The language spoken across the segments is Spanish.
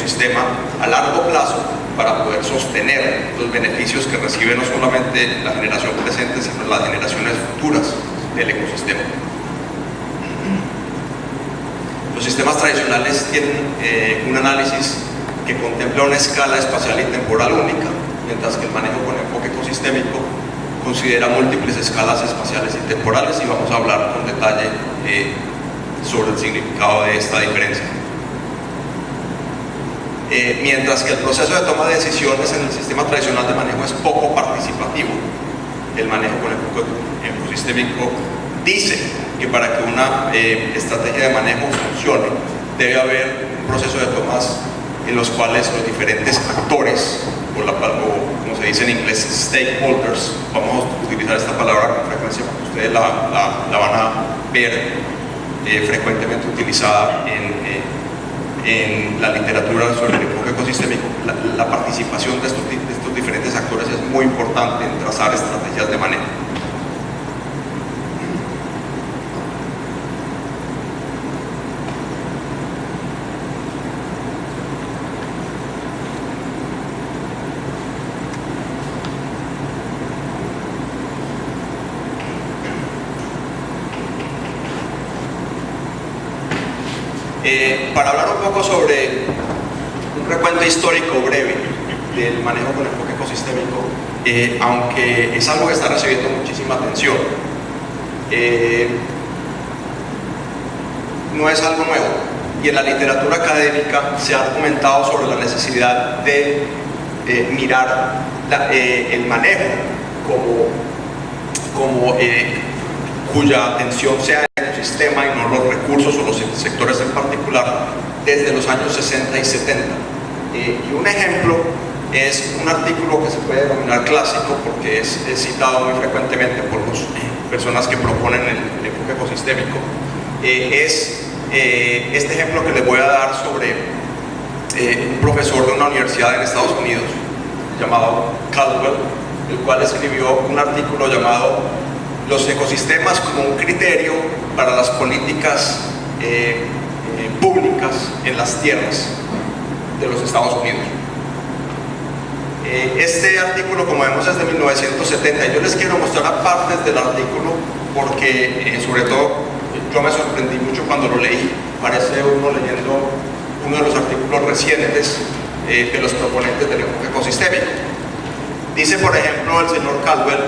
ecosistema a largo plazo para poder sostener los beneficios que recibe no solamente la generación presente, sino las generaciones futuras del ecosistema. Los sistemas tradicionales tienen un análisis que contempla una escala espacial y temporal única, mientras que el manejo con enfoque ecosistémico considera múltiples escalas espaciales y temporales, y vamos a hablar con detalle sobre el significado de esta diferencia. Mientras que el proceso de toma de decisiones en el sistema tradicional de manejo es poco participativo, el manejo con enfoque ecosistémico dice que para que una estrategia de manejo funcione debe haber un proceso de tomas en los cuales los diferentes actores, o como se dice en inglés, stakeholders, vamos a utilizar esta palabra con frecuencia porque ustedes la van a ver frecuentemente utilizada en la literatura sobre el enfoque ecosistémico. La participación de estos diferentes actores es muy importante en trazar estrategias de manejo. Para hablar un poco sobre un recuento histórico breve del manejo con enfoque ecosistémico, aunque es algo que está recibiendo muchísima atención, no es algo nuevo, y en la literatura académica se ha argumentado sobre la necesidad de mirar el manejo cuya atención sea el ecosistema y no los recursos o los sectores en particular, desde los años 60 y 70. Y un ejemplo es un artículo que se puede denominar clásico porque es citado muy frecuentemente por las personas que proponen el enfoque ecosistémico. Es este ejemplo que les voy a dar sobre un profesor de una universidad en Estados Unidos llamado Caldwell, el cual escribió un artículo llamado "Los ecosistemas como un criterio para las políticas públicas en las tierras de los Estados Unidos". Este artículo, como vemos, es de 1970, y yo les quiero mostrar partes del artículo porque, sobre todo, yo me sorprendí mucho cuando lo leí. Parece uno leyendo uno de los artículos recientes de los proponentes del enfoque ecosistémico. Dice, por ejemplo, el señor Caldwell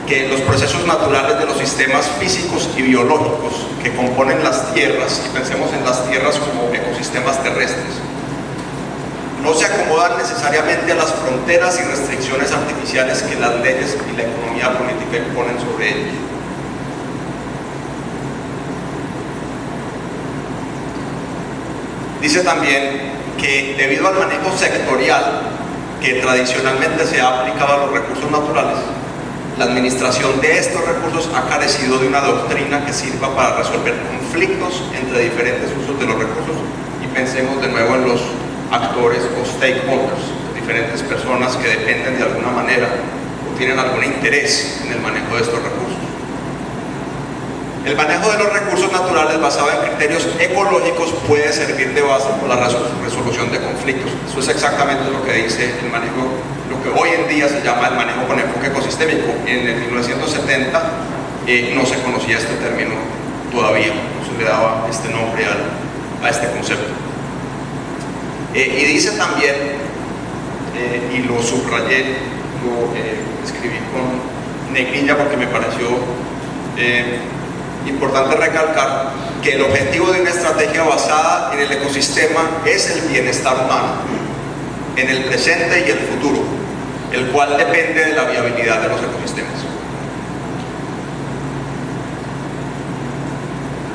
que los procesos naturales de los sistemas físicos y biológicos que componen las tierras, y pensemos en las tierras como ecosistemas terrestres, no se acomodan necesariamente a las fronteras y restricciones artificiales que las leyes y la economía política imponen sobre ellos. Dice también que debido al manejo sectorial que tradicionalmente se ha aplicado a los recursos naturales, la administración de estos recursos ha carecido de una doctrina que sirva para resolver conflictos entre diferentes usos de los recursos, y pensemos de nuevo en los actores o stakeholders, diferentes personas que dependen de alguna manera o tienen algún interés en el manejo de estos recursos. El manejo de los recursos naturales basado en criterios ecológicos puede servir de base para la resolución de conflictos. Eso es exactamente lo que dice el manejo, lo que hoy en día se llama el manejo con enfoque ecosistémico. En el 1970 no se conocía este término todavía, no se le daba este nombre a este concepto. Y dice también, y lo subrayé, lo escribí con negrilla porque me pareció importante recalcar que el objetivo de una estrategia basada en el ecosistema es el bienestar humano en el presente y el futuro, el cual depende de la viabilidad de los ecosistemas.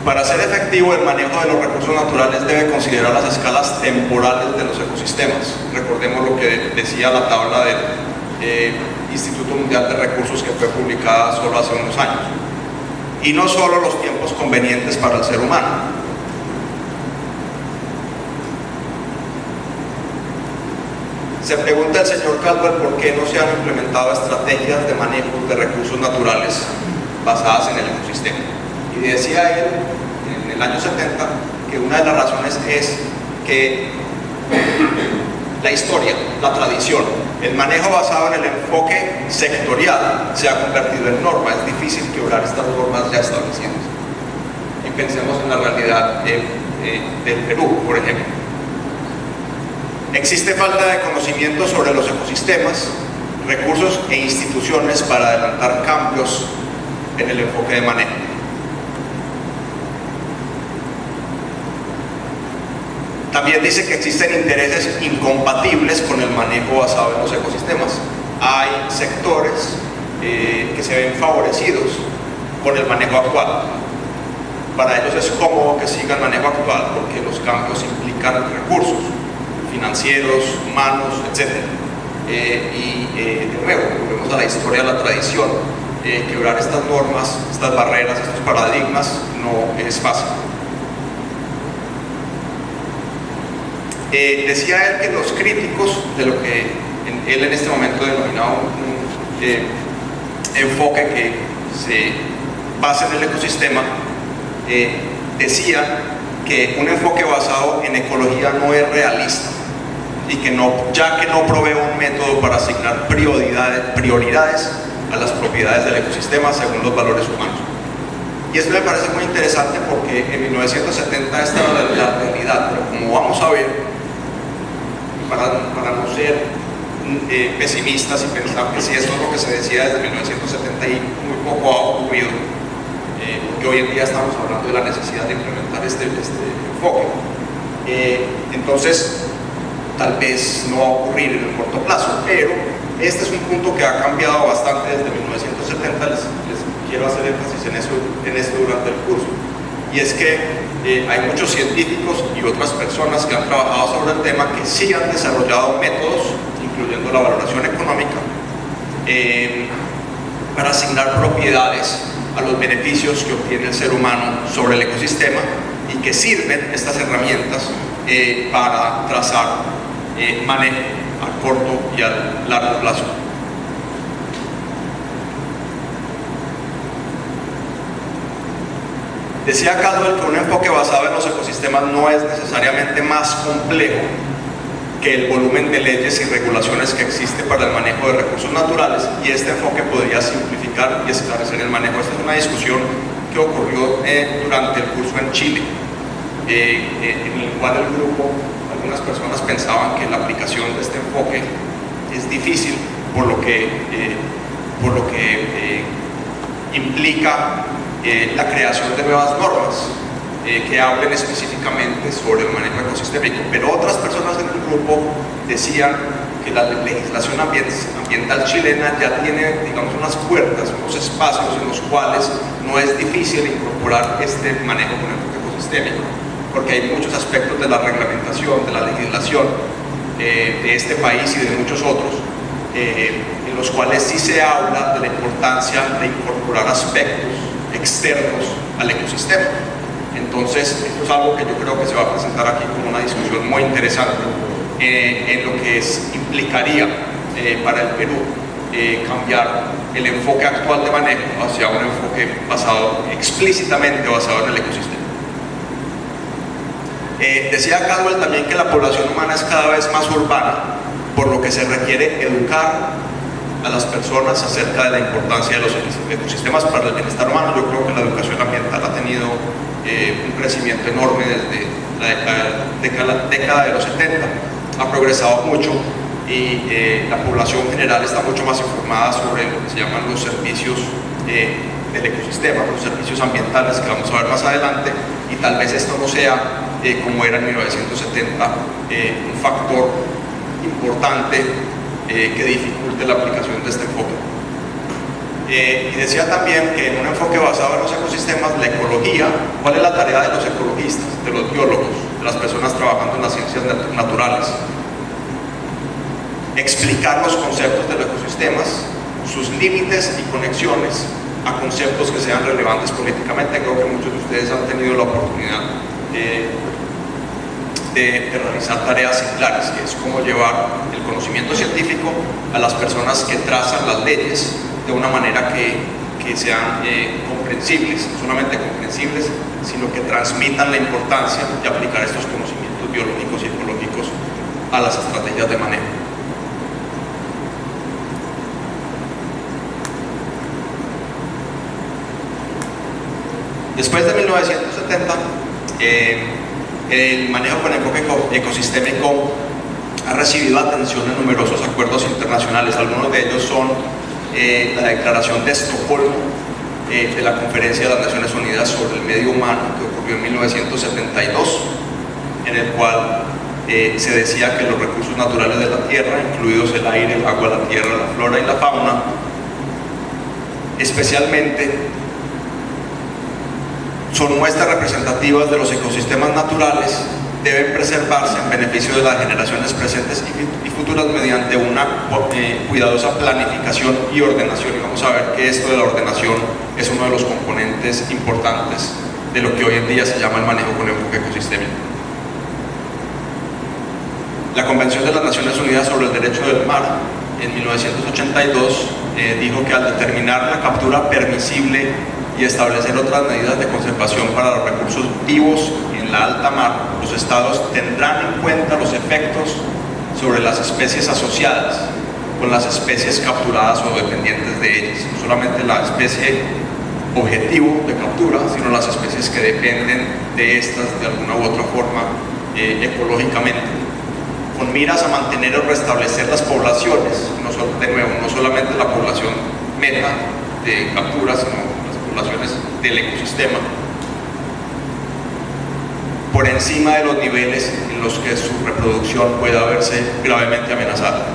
Para ser efectivo el manejo de los recursos naturales debe considerar las escalas temporales de los ecosistemas. Recordemos lo que decía la tabla del Instituto Mundial de Recursos, que fue publicada solo hace unos años. Y no solo los tiempos convenientes para el ser humano. Se pregunta el señor Caldwell por qué no se han implementado estrategias de manejo de recursos naturales basadas en el ecosistema. Y decía él en el año 70 que una de las razones es que historia, la tradición. El manejo basado en el enfoque sectorial se ha convertido en norma. Es difícil quebrar estas normas ya establecidas. Y pensemos en la realidad del Perú, por ejemplo. Existe falta de conocimiento sobre los ecosistemas, recursos e instituciones para adelantar cambios en el enfoque de manejo. También dice que existen intereses incompatibles con el manejo basado en los ecosistemas. Hay sectores que se ven favorecidos con el manejo actual. Para ellos es cómodo que siga el manejo actual porque los cambios implican recursos financieros, humanos, etc. De nuevo, volvemos a la historia, a la tradición. Quebrar estas normas, estas barreras, estos paradigmas no es fácil. Decía él que los críticos de lo que él en este momento denominaba un enfoque que se basa en el ecosistema, decían que un enfoque basado en ecología no es realista y que ya que no provee un método para asignar prioridades a las propiedades del ecosistema según los valores humanos. Y esto me parece muy interesante porque en 1970 esta era la realidad, pero como vamos a ver, para no ser pesimistas y pensar que si esto es lo que se decía desde 1970 y muy poco ha ocurrido, porque hoy en día estamos hablando de la necesidad de implementar este enfoque. Entonces, tal vez no va a ocurrir en el corto plazo, pero este es un punto que ha cambiado bastante desde 1970. Les quiero hacer énfasis en esto durante el curso. Y es que hay muchos científicos y otras personas que han trabajado sobre el tema que sí han desarrollado métodos, incluyendo la valoración económica, para asignar propiedades a los beneficios que obtiene el ser humano sobre el ecosistema y que sirven estas herramientas para trazar manejo a corto y a largo plazo. Decía Caldwell que un enfoque basado en los ecosistemas no es necesariamente más complejo que el volumen de leyes y regulaciones que existe para el manejo de recursos naturales, y este enfoque podría simplificar y esclarecer el manejo. Esta es una discusión que ocurrió durante el curso en Chile, en el cual el grupo, algunas personas pensaban que la aplicación de este enfoque es difícil por lo que implica la creación de nuevas normas que hablen específicamente sobre el manejo ecosistémico, pero otras personas en el grupo decían que la legislación ambiental chilena ya tiene, digamos, unas puertas, unos espacios en los cuales no es difícil incorporar este manejo con enfoque ecosistémico, porque hay muchos aspectos de la reglamentación, de la legislación de este país y de muchos otros, en los cuales sí se habla de la importancia de incorporar aspectos externos al ecosistema. Entonces, esto es algo que yo creo que se va a presentar aquí como una discusión muy interesante en lo que implicaría para el Perú cambiar el enfoque actual de manejo hacia un enfoque explícitamente basado en el ecosistema. Decía Caldwell también que la población humana es cada vez más urbana, por lo que se requiere educar a las personas acerca de la importancia de los ecosistemas para el bienestar humano. Yo creo que la educación ambiental ha tenido un crecimiento enorme desde la década de los 70, ha progresado mucho y la población general está mucho más informada sobre lo que se llaman los servicios del ecosistema, los servicios ambientales que vamos a ver más adelante, y tal vez esto no sea como era en 1970 un factor importante que dificulte la aplicación de este enfoque. Y decía también que en un enfoque basado en los ecosistemas, la ecología, ¿cuál es la tarea de los ecologistas, de los biólogos, de las personas trabajando en las ciencias naturales? Explicar los conceptos de los ecosistemas, sus límites y conexiones a conceptos que sean relevantes políticamente. Creo que muchos de ustedes han tenido la oportunidad de realizar tareas similares, que es cómo llevar el conocimiento científico a las personas que trazan las leyes de una manera que sean comprensibles, no solamente comprensibles, sino que transmitan la importancia de aplicar estos conocimientos biológicos y ecológicos a las estrategias de manejo. Después de 1970, el manejo con enfoque ecosistémico ha recibido atención en numerosos acuerdos internacionales. Algunos de ellos son la Declaración de Estocolmo de la Conferencia de las Naciones Unidas sobre el Medio Humano, que ocurrió en 1972, en el cual se decía que los recursos naturales de la Tierra, incluidos el aire, el agua, la tierra, la flora y la fauna, especialmente son muestras representativas de los ecosistemas naturales, deben preservarse en beneficio de las generaciones presentes y futuras mediante una cuidadosa planificación y ordenación. Y vamos a ver que esto de la ordenación es uno de los componentes importantes de lo que hoy en día se llama el manejo con enfoque ecosistémico. La Convención de las Naciones Unidas sobre el Derecho del Mar, en 1982, dijo que al determinar la captura permisible y establecer otras medidas de conservación para los recursos vivos en la alta mar, los estados tendrán en cuenta los efectos sobre las especies asociadas con las especies capturadas o dependientes de ellas, no solamente la especie objetivo de captura, sino las especies que dependen de estas de alguna u otra forma ecológicamente, con miras a mantener o restablecer las poblaciones, de nuevo, no solamente la población meta de captura, sino poblaciones del ecosistema, por encima de los niveles en los que su reproducción pueda verse gravemente amenazada.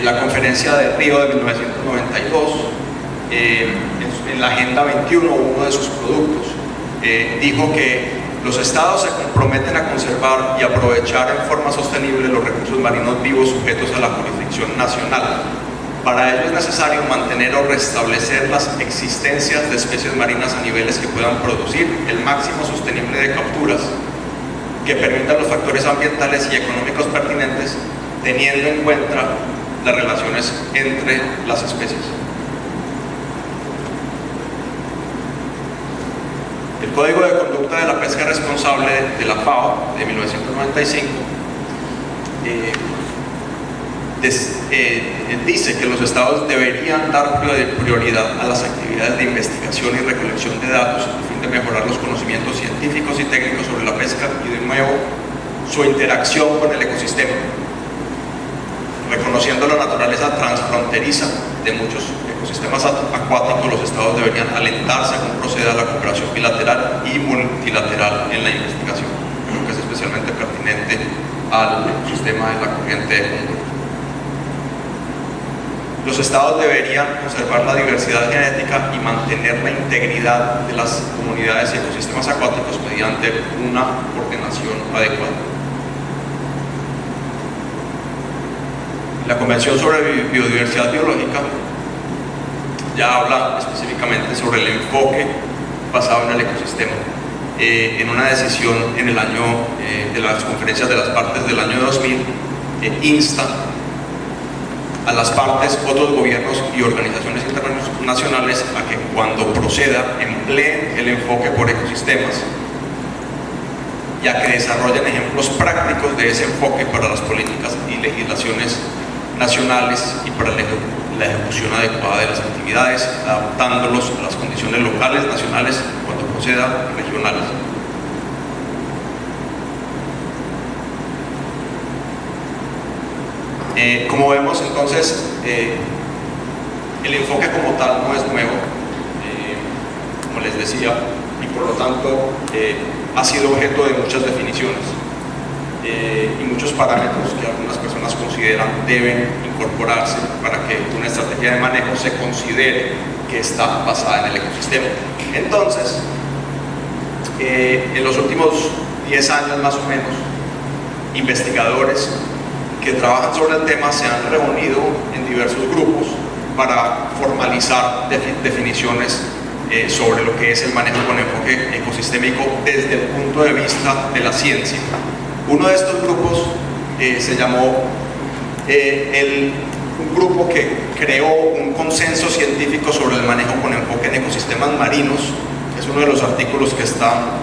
La conferencia de Río de 1992, en la Agenda 21, uno de sus productos, dijo que los estados se comprometen a conservar y aprovechar en forma sostenible los recursos marinos vivos sujetos a la jurisdicción nacional. Para ello es necesario mantener o restablecer las existencias de especies marinas a niveles que puedan producir el máximo sostenible de capturas, que permitan los factores ambientales y económicos pertinentes, teniendo en cuenta las relaciones entre las especies. El Código de Conducta de la Pesca Responsable de la FAO de 1995 dice que los estados deberían dar prioridad a las actividades de investigación y recolección de datos a fin de mejorar los conocimientos científicos y técnicos sobre la pesca y, de nuevo, su interacción con el ecosistema. Reconociendo la naturaleza transfronteriza de muchos ecosistemas acuáticos, los estados deberían alentarse a que proceda la cooperación bilateral y multilateral en la investigación. Creo que es especialmente pertinente al ecosistema de la corriente de conducta. Los estados deberían conservar la diversidad genética y mantener la integridad de las comunidades y ecosistemas acuáticos mediante una ordenación adecuada. La Convención sobre Biodiversidad Biológica ya habla específicamente sobre el enfoque basado en el ecosistema. En una decisión en el año de las conferencias de las partes del año 2000, insta a las partes, otros gobiernos y organizaciones internacionales a que cuando proceda empleen el enfoque por ecosistemas y a que desarrollen ejemplos prácticos de ese enfoque para las políticas y legislaciones nacionales y para la ejecución adecuada de las actividades, adaptándolos a las condiciones locales, nacionales, cuando proceda, regionales. Como vemos, entonces, el enfoque como tal no es nuevo, como les decía, y por lo tanto ha sido objeto de muchas definiciones y muchos parámetros que algunas personas consideran deben incorporarse para que una estrategia de manejo se considere que está basada en el ecosistema. Entonces, en los últimos 10 años más o menos, investigadores que trabajan sobre el tema se han reunido en diversos grupos para formalizar definiciones sobre lo que es el manejo con enfoque ecosistémico desde el punto de vista de la ciencia. Uno de estos grupos se llamó un grupo que creó un consenso científico sobre el manejo con enfoque en ecosistemas marinos, que es uno de los artículos que está